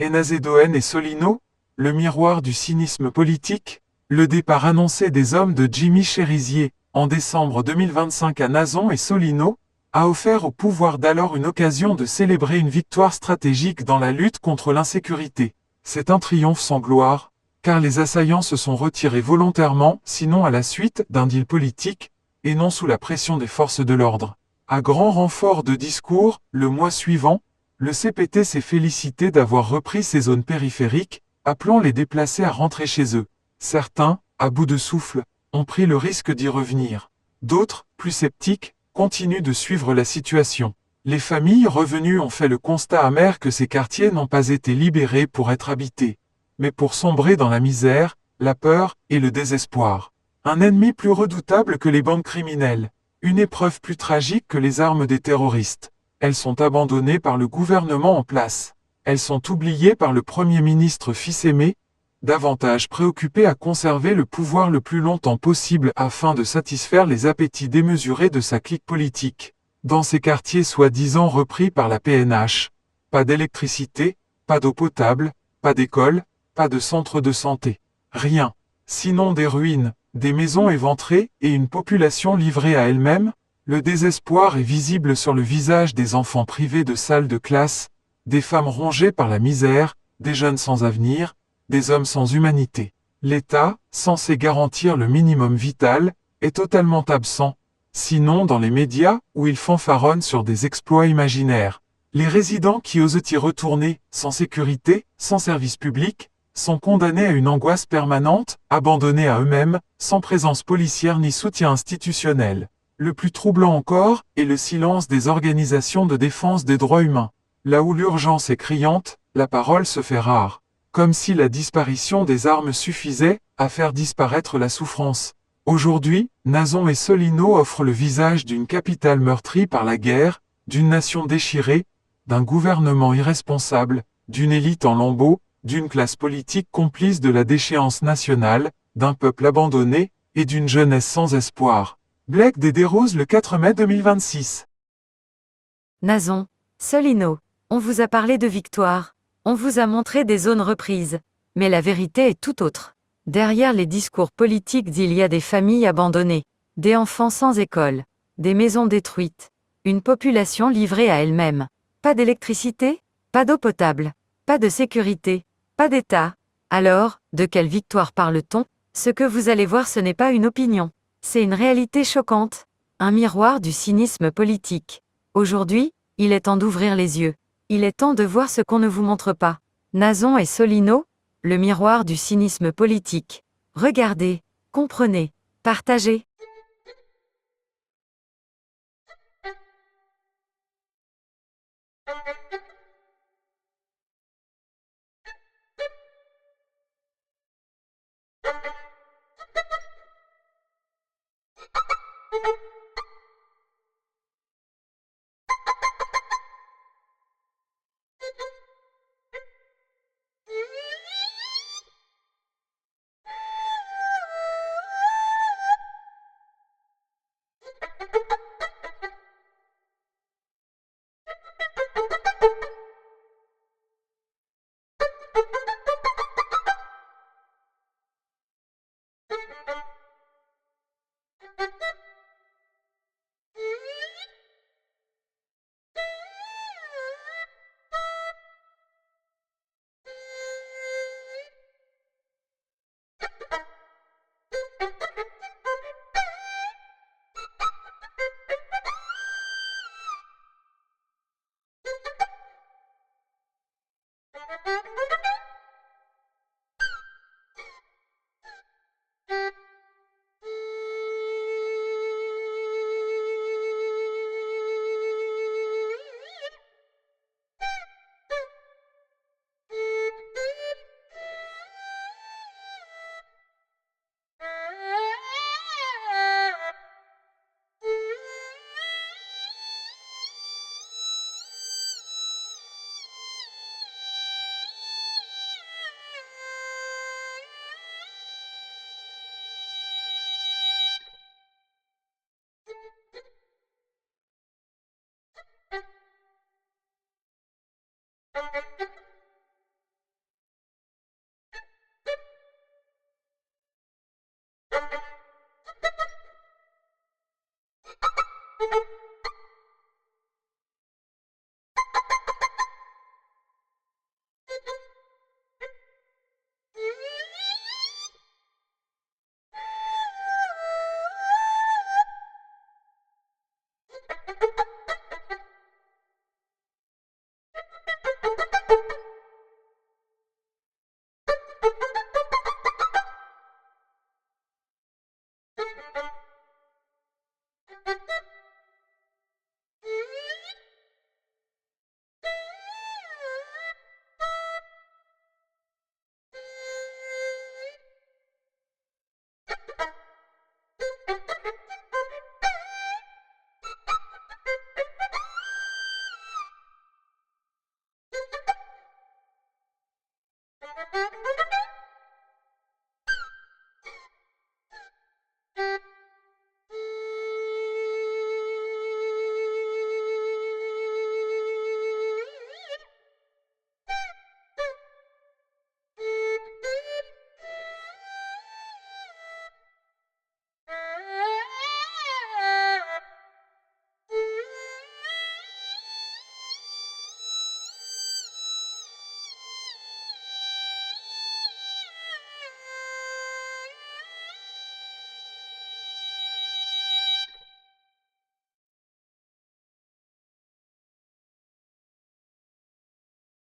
Enazédoène et Solino, le miroir du cynisme politique, le départ annoncé des hommes de Jimmy Chérizier, en décembre 2025 à Nazon et Solino, a offert au pouvoir d'alors une occasion de célébrer une victoire stratégique dans la lutte contre l'insécurité. C'est un triomphe sans gloire, car les assaillants se sont retirés volontairement, sinon à la suite d'un deal politique, et non sous la pression des forces de l'ordre. À grand renfort de discours, le mois suivant, le CPT s'est félicité d'avoir repris ces zones périphériques, appelant les déplacés à rentrer chez eux. Certains, à bout de souffle, ont pris le risque d'y revenir. D'autres, plus sceptiques, continuent de suivre la situation. Les familles revenues ont fait le constat amer que ces quartiers n'ont pas été libérés pour être habités, mais pour sombrer dans la misère, la peur et le désespoir. Un ennemi plus redoutable que les bandes criminelles, une épreuve plus tragique que les armes des terroristes. Elles sont abandonnées par le gouvernement en place. Elles sont oubliées par le Premier ministre fils aimé, davantage préoccupé à conserver le pouvoir le plus longtemps possible afin de satisfaire les appétits démesurés de sa clique politique. Dans ces quartiers soi-disant repris par la PNH, pas d'électricité, pas d'eau potable, pas d'école, pas de centre de santé. Rien. Sinon des ruines, des maisons éventrées et une population livrée à elle-même. Le désespoir est visible sur le visage des enfants privés de salles de classe, des femmes rongées par la misère, des jeunes sans avenir, des hommes sans humanité. L'État, censé garantir le minimum vital, est totalement absent, sinon dans les médias où il fanfaronne sur des exploits imaginaires. Les résidents qui osent y retourner, sans sécurité, sans service public, sont condamnés à une angoisse permanente, abandonnés à eux-mêmes, sans présence policière ni soutien institutionnel. Le plus troublant encore est le silence des organisations de défense des droits humains. Là où l'urgence est criante, la parole se fait rare. Comme si la disparition des armes suffisait à faire disparaître la souffrance. Aujourd'hui, Nazon et Solino offrent le visage d'une capitale meurtrie par la guerre, d'une nation déchirée, d'un gouvernement irresponsable, d'une élite en lambeaux, d'une classe politique complice de la déchéance nationale, d'un peuple abandonné et d'une jeunesse sans espoir. Blake des Desroses le 4 mai 2026. Nazon, Solino, on vous a parlé de victoire, on vous a montré des zones reprises, mais la vérité est tout autre. Derrière les discours politiques il y a des familles abandonnées, des enfants sans école, des maisons détruites, une population livrée à elle-même. Pas d'électricité, pas d'eau potable, pas de sécurité, pas d'État. Alors, de quelle victoire parle-t-on? Ce que vous allez voir, ce n'est pas une opinion. C'est une réalité choquante, un miroir du cynisme politique. Aujourd'hui, il est temps d'ouvrir les yeux. Il est temps de voir ce qu'on ne vous montre pas. Nazon et Solino, le miroir du cynisme politique. Regardez, comprenez, partagez.